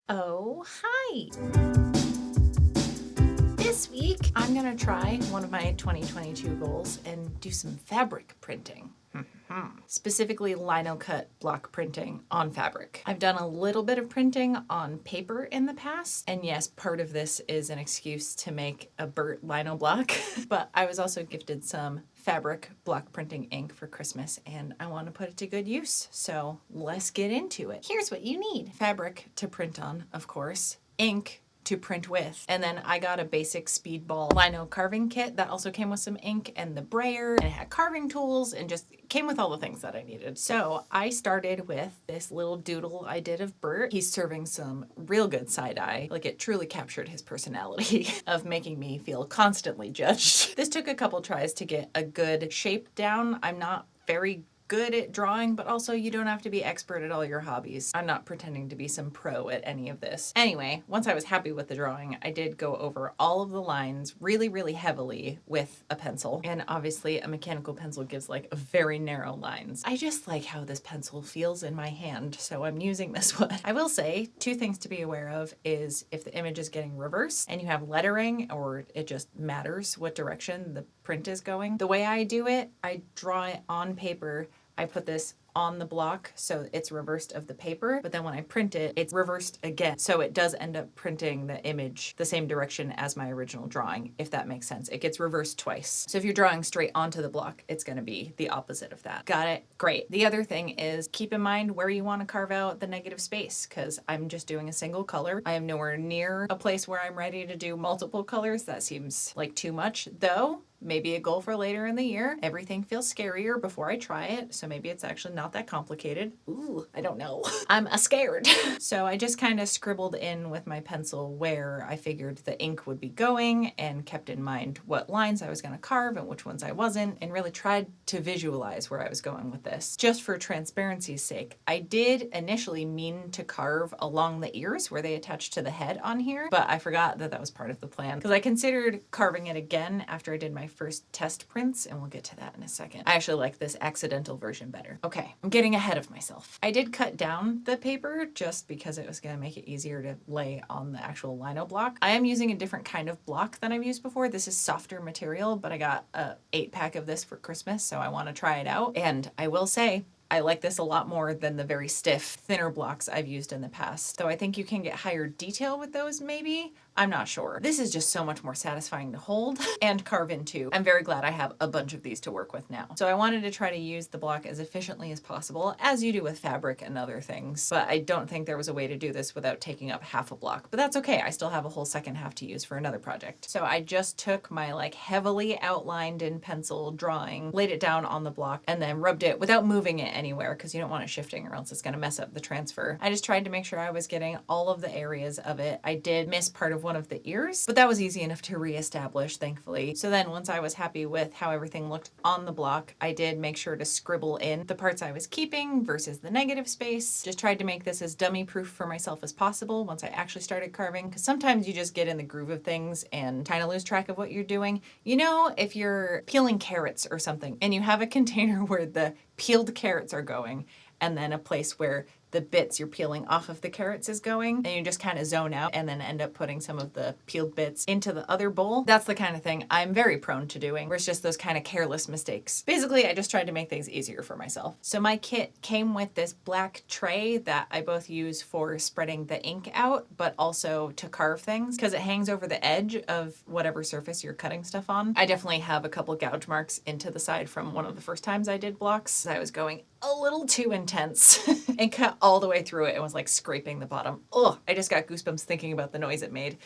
Oh, hi! This week, I'm gonna try one of my 2022 goals and do some fabric printing. Specifically lino cut block printing on fabric. I've done a little bit of printing on paper in the past, and yes, part of this is an excuse to make a burnt lino block, but I was also gifted some fabric block printing ink for Christmas and I want to put it to good use, so let's get into it. Here's what you need. Fabric to print on, of course, ink to print with. And then I got a basic speedball lino carving kit that also came with some ink and the brayer, and it had carving tools and just came with all the things that I needed. So I started with this little doodle I did of Bert. He's serving some real good side eye. Like, it truly captured his personality of making me feel constantly judged. This took a couple tries to get a good shape down. I'm not very good at drawing, but also you don't have to be expert at all your hobbies. I'm not pretending to be some pro at any of this. Anyway, once I was happy with the drawing, I did go over all of the lines really heavily with a pencil. And obviously a mechanical pencil gives like very narrow lines. I just like how this pencil feels in my hand, so I'm using this one. I will say two things to be aware of is if the image is getting reversed and you have lettering, or it just matters what direction the print is going. The way I do it, I draw it on paper. I put this on the block so it's reversed of the paper, but then when I print it, it's reversed again. So it does end up printing the image the same direction as my original drawing, if that makes sense. It gets reversed twice. So if you're drawing straight onto the block, it's gonna be the opposite of that. Got it? Great. The other thing is keep in mind where you wanna carve out the negative space, because I'm just doing a single color. I am nowhere near a place where I'm ready to do multiple colors. That seems like too much, though. Maybe a goal for later in the year. Everything feels scarier before I try it, so maybe it's actually not that complicated. Ooh, I don't know. I'm scared. So I just kind of scribbled in with my pencil where I figured the ink would be going and kept in mind what lines I was going to carve and which ones I wasn't, and really tried to visualize where I was going with this. Just for transparency's sake, I did initially mean to carve along the ears where they attach to the head on here, but I forgot that that was part of the plan because I considered carving it again after I did my first test prints, and we'll get to that in a second. I actually like this accidental version better. Okay, I'm getting ahead of myself. I did cut down the paper just because it was gonna make it easier to lay on the actual lino block. I am using a different kind of block than I've used before. This is softer material, but I got a 8-pack of this for Christmas, so I wanna try it out. And I will say, I like this a lot more than the very stiff, thinner blocks I've used in the past. So I think you can get higher detail with those maybe. I'm not sure. This is just so much more satisfying to hold and carve into. I'm very glad I have a bunch of these to work with now. So I wanted to try to use the block as efficiently as possible, as you do with fabric and other things. But I don't think there was a way to do this without taking up half a block. But that's okay. I still have a whole second half to use for another project. So I just took my like heavily outlined in pencil drawing, laid it down on the block, and then rubbed it without moving it anywhere because you don't want it shifting or else it's going to mess up the transfer. I just tried to make sure I was getting all of the areas of it. I did miss part of one of the ears, but that was easy enough to reestablish, thankfully. So then once I was happy with how everything looked on the block, I did make sure to scribble in the parts I was keeping versus the negative space. Just tried to make this as dummy proof for myself as possible once I actually started carving, because sometimes you just get in the groove of things and kind of lose track of what you're doing. You know, if you're peeling carrots or something and you have a container where the peeled carrots are going and then a place where the bits you're peeling off of the carrots is going, and you just kind of zone out and then end up putting some of the peeled bits into the other bowl. That's the kind of thing I'm very prone to doing, where it's just those kind of careless mistakes. Basically, I just tried to make things easier for myself. So my kit came with this black tray that I both use for spreading the ink out, but also to carve things, because it hangs over the edge of whatever surface you're cutting stuff on. I definitely have a couple gouge marks into the side from one of the first times I did blocks. I was going a little too intense and cut all the way through it and was like scraping the bottom. Ugh, I just got goosebumps thinking about the noise it made.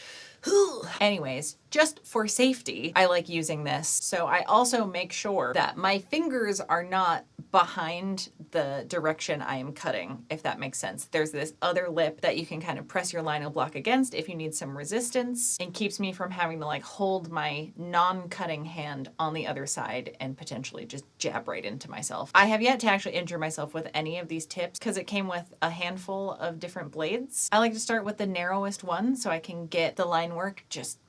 Anyways, just for safety, I like using this. So I also make sure that my fingers are not behind the direction I am cutting, if that makes sense. There's this other lip that you can kind of press your lino block against if you need some resistance, and keeps me from having to like hold my non-cutting hand on the other side and potentially just jab right into myself. I have yet to actually injure myself with any of these tips because it came with a handful of different blades. I like to start with the narrowest one so I can get the line work just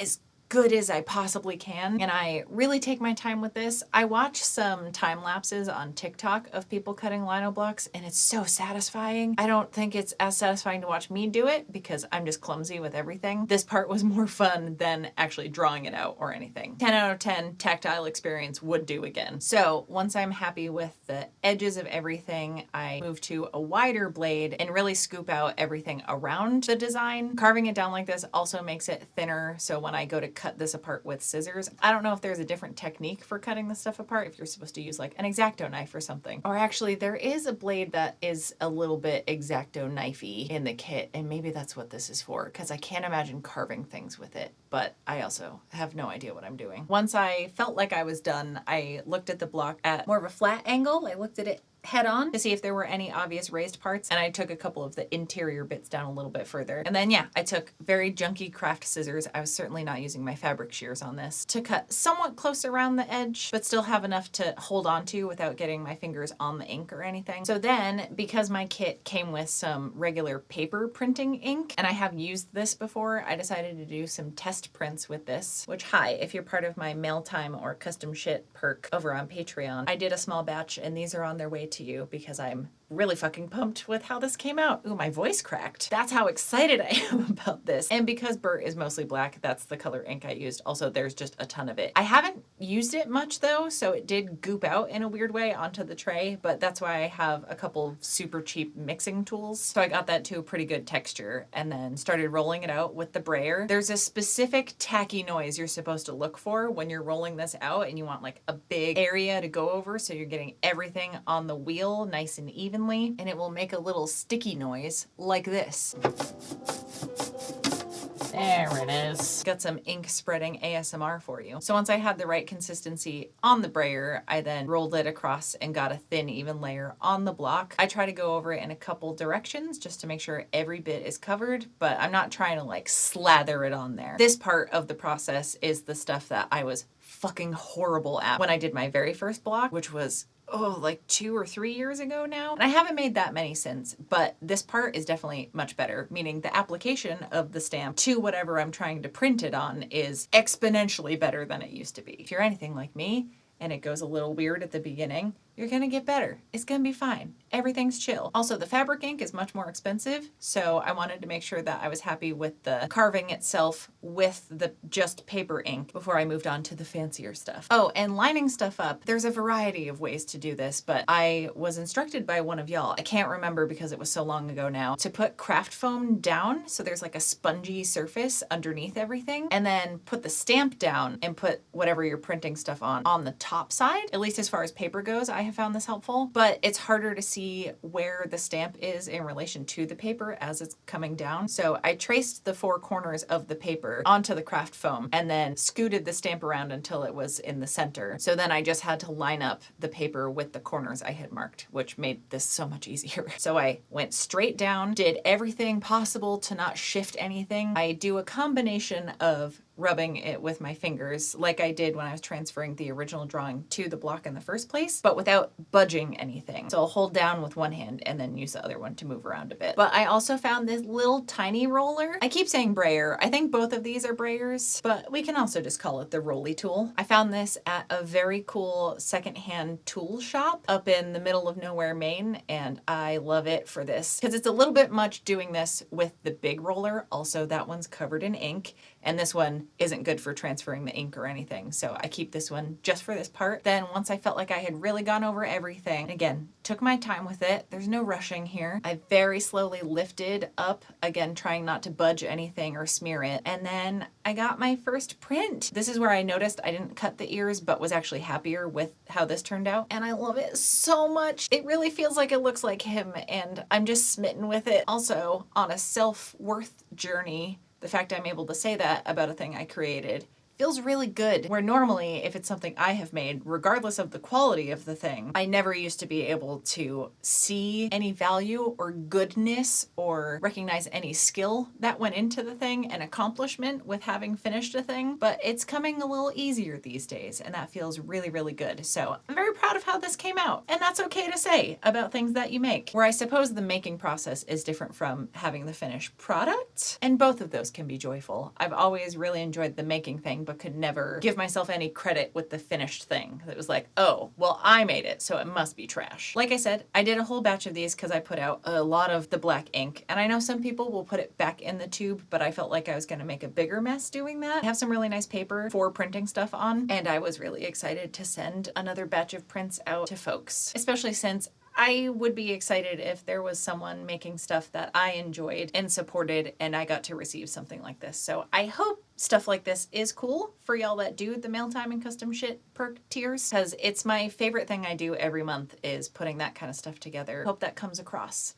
as good as I possibly can. And I really take my time with this. I watch some time lapses on TikTok of people cutting lino blocks, and it's so satisfying. I don't think it's as satisfying to watch me do it because I'm just clumsy with everything. This part was more fun than actually drawing it out or anything. 10 out of 10 tactile experience, would do again. So once I'm happy with the edges of everything, I move to a wider blade and really scoop out everything around the design. Carving it down like this also makes it thinner, so when I go to cut this apart with scissors, I don't know if there's a different technique for cutting this stuff apart, if you're supposed to use like an X-Acto knife or something. Or actually there is a blade that is a little bit X-Acto knifey in the kit, and maybe that's what this is for, because I can't imagine carving things with it, but I also have no idea what I'm doing. Once I felt like I was done, I looked at the block at more of a flat angle. I looked at it head on to see if there were any obvious raised parts, and I took a couple of the interior bits down a little bit further. And then yeah, I took very junky craft scissors. I was certainly not using my fabric shears on this, to cut somewhat close around the edge, but still have enough to hold on to without getting my fingers on the ink or anything. So then, because my kit came with some regular paper printing ink, and I have used this before, I decided to do some test prints with this, which, hi, if you're part of my mail time or custom shit perk over on Patreon, I did a small batch and these are on their way to you because I'm really fucking pumped with how this came out. Ooh, my voice cracked. That's how excited I am about this. And because Burt is mostly black, that's the color ink I used. Also, there's just a ton of it. I haven't used it much though, so it did goop out in a weird way onto the tray, but that's why I have a couple super cheap mixing tools. So I got that to a pretty good texture and then started rolling it out with the brayer. There's a specific tacky noise you're supposed to look for when you're rolling this out, and you want like a big area to go over so you're getting everything on the wheel nice and evenly, and it will make a little sticky noise like this. There it is. Got some ink spreading ASMR for you. So once I had the right consistency on the brayer, I then rolled it across and got a thin, even layer on the block. I try to go over it in a couple directions just to make sure every bit is covered, but I'm not trying to like slather it on there. This part of the process is the stuff that I was fucking horrible at when I did my very first block, which was like 2 or 3 years ago now. And I haven't made that many since, but this part is definitely much better, meaning the application of the stamp to whatever I'm trying to print it on is exponentially better than it used to be. If you're anything like me, and it goes a little weird at the beginning, you're gonna get better. It's gonna be fine. Everything's chill. Also, the fabric ink is much more expensive, so I wanted to make sure that I was happy with the carving itself with the just paper ink before I moved on to the fancier stuff. Oh, and lining stuff up. There's a variety of ways to do this, but I was instructed by one of y'all, I can't remember because it was so long ago now, to put craft foam down so there's like a spongy surface underneath everything, and then put the stamp down and put whatever you're printing stuff on the top side. At least as far as paper goes, I have found this helpful, but it's harder to see where the stamp is in relation to the paper as it's coming down. So I traced the 4 corners of the paper onto the craft foam and then scooted the stamp around until it was in the center. So then I just had to line up the paper with the corners I had marked, which made this so much easier. So I went straight down, did everything possible to not shift anything. I do a combination of rubbing it with my fingers like I did when I was transferring the original drawing to the block in the first place, but without budging anything. So I'll hold down with one hand and then use the other one to move around a bit. But I also found this little tiny roller. I keep saying brayer. I think both of these are brayers, but we can also just call it the rolly tool. I found this at a very cool secondhand tool shop up in the middle of nowhere, Maine, and I love it for this because it's a little bit much doing this with the big roller. Also, that one's covered in ink, and this one isn't good for transferring the ink or anything. So I keep this one just for this part. Then once I felt like I had really gone over everything, again, took my time with it. There's no rushing here. I very slowly lifted up, again, trying not to budge anything or smear it. And then I got my first print. This is where I noticed I didn't cut the ears, but was actually happier with how this turned out. And I love it so much. It really feels like it looks like him, and I'm just smitten with it. Also, on a self-worth journey, the fact I'm able to say that about a thing I created feels really good. Where normally, if it's something I have made, regardless of the quality of the thing, I never used to be able to see any value or goodness or recognize any skill that went into the thing and accomplishment with having finished a thing. But it's coming a little easier these days, and that feels really, really good. So I'm very proud of how this came out. And that's okay to say about things that you make, where I suppose the making process is different from having the finished product. And both of those can be joyful. I've always really enjoyed the making thing, but could never give myself any credit with the finished thing. It was like, oh, well, I made it, so it must be trash. Like I said, I did a whole batch of these because I put out a lot of the black ink. And I know some people will put it back in the tube, but I felt like I was going to make a bigger mess doing that. I have some really nice paper for printing stuff on, and I was really excited to send another batch of prints out to folks, especially since I would be excited if there was someone making stuff that I enjoyed and supported and I got to receive something like this. So I hope stuff like this is cool for y'all that do the mail time and custom shit perk tiers, because it's my favorite thing I do every month is putting that kind of stuff together. Hope that comes across.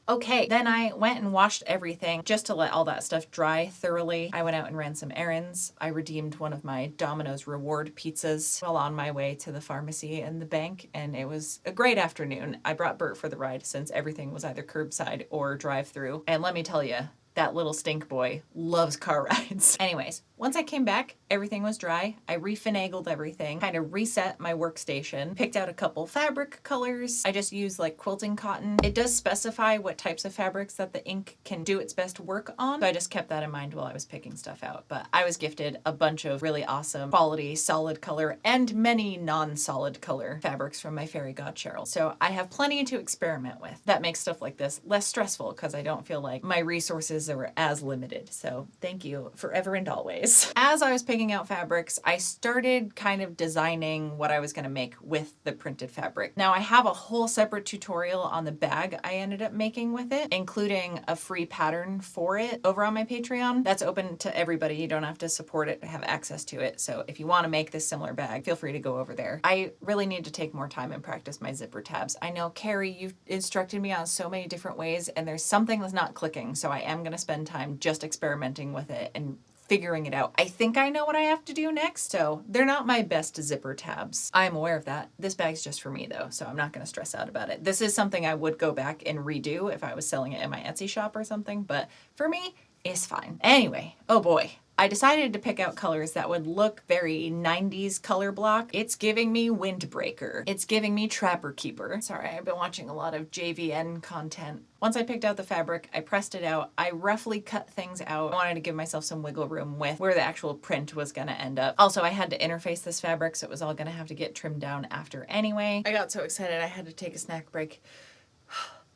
Okay, then I went and washed everything just to let all that stuff dry thoroughly. I went out and ran some errands. I redeemed one of my Domino's reward pizzas while on my way to the pharmacy and the bank, and it was a great afternoon. I brought Bert for the ride since everything was either curbside or drive-through, and let me tell you, that little stink boy loves car rides. Anyways, once I came back, everything was dry. I refinagled everything, kind of reset my workstation, picked out a couple fabric colors. I just used like quilting cotton. It does specify what types of fabrics that the ink can do its best work on, so I just kept that in mind while I was picking stuff out. But I was gifted a bunch of really awesome quality solid color and many non-solid color fabrics from my fairy god Cheryl. So I have plenty to experiment with. That makes stuff like this less stressful because I don't feel like my resources are as limited. So thank you forever and always. As I was picking out fabrics, I started kind of designing what I was going to make with the printed fabric. Now I have a whole separate tutorial on the bag I ended up making with it, including a free pattern for it over on my Patreon. That's open to everybody. You don't have to support it to have access to it. So if you want to make this similar bag, feel free to go over there. I really need to take more time and practice my zipper tabs. I know, Carrie, you've instructed me on so many different ways, and there's something that's not clicking. So I am going to spend time just experimenting with it and figuring it out. I think I know what I have to do next, so they're not my best zipper tabs. I'm aware of that. This bag's just for me though, so I'm not gonna stress out about it. This is something I would go back and redo if I was selling it in my Etsy shop or something, but for me, it's fine. Anyway, oh boy. I decided to pick out colors that would look very 90s color block. It's giving me Windbreaker. It's giving me Trapper Keeper. Sorry, I've been watching a lot of JVN content. Once I picked out the fabric, I pressed it out. I roughly cut things out. I wanted to give myself some wiggle room with where the actual print was gonna end up. Also, I had to interface this fabric, so it was all gonna have to get trimmed down after anyway. I got so excited I had to take a snack break.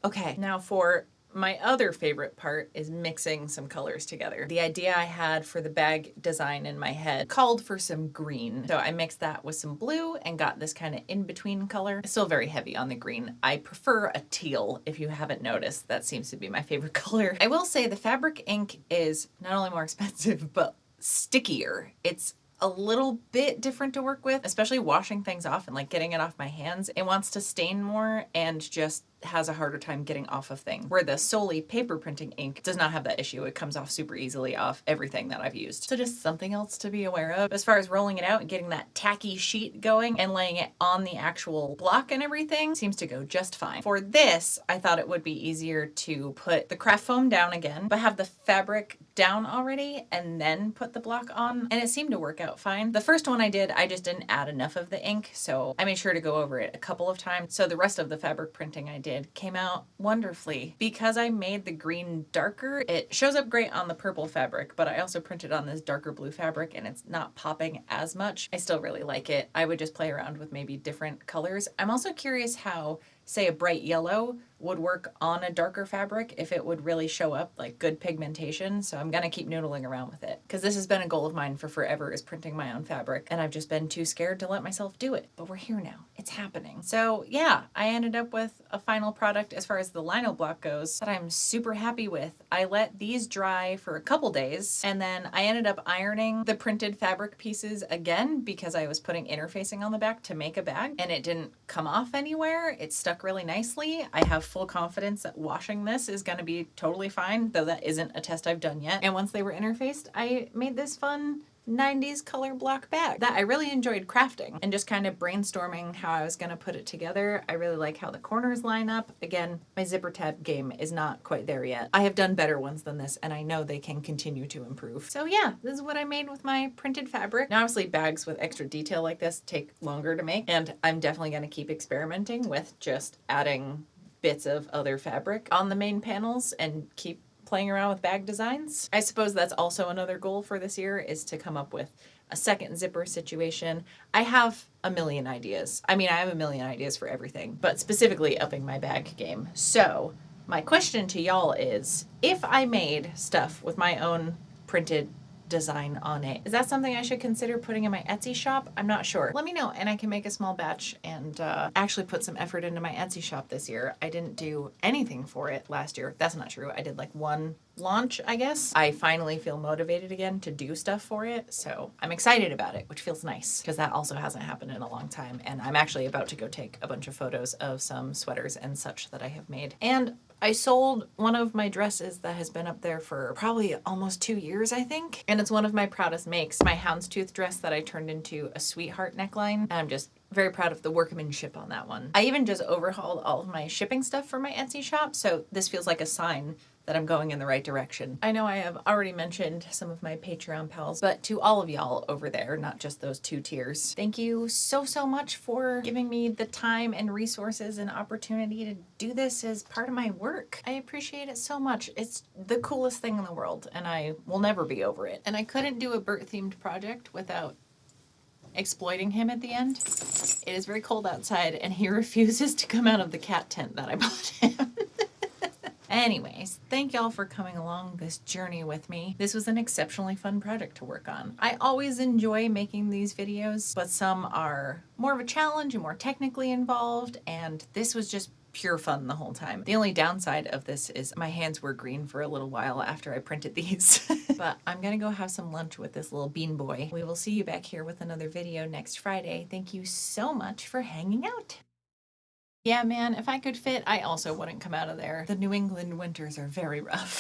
Okay, now for my other favorite part is mixing some colors together. The idea I had for the bag design in my head called for some green. So I mixed that with some blue and got this kind of in-between color. It's still very heavy on the green. I prefer a teal, if you haven't noticed. That seems to be my favorite color. I will say the fabric ink is not only more expensive, but stickier. It's a little bit different to work with, especially washing things off and like getting it off my hands. It wants to stain more and just has a harder time getting off of things, where the solely paper printing ink does not have that issue. It comes off super easily off everything that I've used. So just something else to be aware of. As far as rolling it out and getting that tacky sheet going and laying it on the actual block and everything seems to go just fine. For this, I thought it would be easier to put the craft foam down again, but have the fabric down already and then put the block on, and it seemed to work out fine. The first one I did, I just didn't add enough of the ink, so I made sure to go over it a couple of times. So the rest of the fabric printing I did came out wonderfully. Because I made the green darker, it shows up great on the purple fabric, but I also printed on this darker blue fabric and it's not popping as much. I still really like it. I would just play around with maybe different colors. I'm also curious how, say, a bright yellow would work on a darker fabric, if it would really show up like good pigmentation. So I'm gonna keep noodling around with it, because this has been a goal of mine for forever, is printing my own fabric, and I've just been too scared to let myself do it. But we're here now. It's happening. So yeah, I ended up with a final product as far as the lino block goes that I'm super happy with. I let these dry for a couple days, and then I ended up ironing the printed fabric pieces again because I was putting interfacing on the back to make a bag, and it didn't come off anywhere. It stuck really nicely. I have full confidence that washing this is going to be totally fine, though that isn't a test I've done yet. And once they were interfaced, I made this fun 90s color block bag that I really enjoyed crafting and just kind of brainstorming how I was going to put it together. I really like how the corners line up. Again, my zipper tab game is not quite there yet. I have done better ones than this, and I know they can continue to improve. So yeah, this is what I made with my printed fabric. Now, obviously bags with extra detail like this take longer to make, and I'm definitely going to keep experimenting with just adding bits of other fabric on the main panels and keep playing around with bag designs. I suppose that's also another goal for this year, is to come up with a second zipper situation. I have a million ideas. I mean, I have a million ideas for everything, but specifically upping my bag game. So my question to y'all is, if I made stuff with my own printed design on it, is that something I should consider putting in my Etsy shop? I'm not sure. Let me know and I can make a small batch and actually put some effort into my Etsy shop this year. I didn't do anything for it last year. That's not true. I did like one launch, I guess. I finally feel motivated again to do stuff for it, so I'm excited about it, which feels nice because that also hasn't happened in a long time, and I'm actually about to go take a bunch of photos of some sweaters and such that I have made. And I sold one of my dresses that has been up there for probably almost 2 years, I think. And it's one of my proudest makes, my houndstooth dress that I turned into a sweetheart neckline. And I'm just very proud of the workmanship on that one. I even just overhauled all of my shipping stuff for my Etsy shop, so this feels like a sign that I'm going in the right direction. I know I have already mentioned some of my Patreon pals, but to all of y'all over there, not just those 2 tiers, thank you so much for giving me the time and resources and opportunity to do this as part of my work. I appreciate it so much. It's the coolest thing in the world, and I will never be over it. And I couldn't do a Bert-themed project without exploiting him at the end. It is very cold outside, and he refuses to come out of the cat tent that I bought him. Anyways, thank y'all for coming along this journey with me. This was an exceptionally fun project to work on. I always enjoy making these videos, but some are more of a challenge and more technically involved, and this was just pure fun the whole time. The only downside of this is my hands were green for a little while after I printed these. But I'm gonna go have some lunch with this little bean boy. We will see you back here with another video next Friday. Thank you so much for hanging out. Yeah, man, if I could fit, I also wouldn't come out of there. The New England winters are very rough.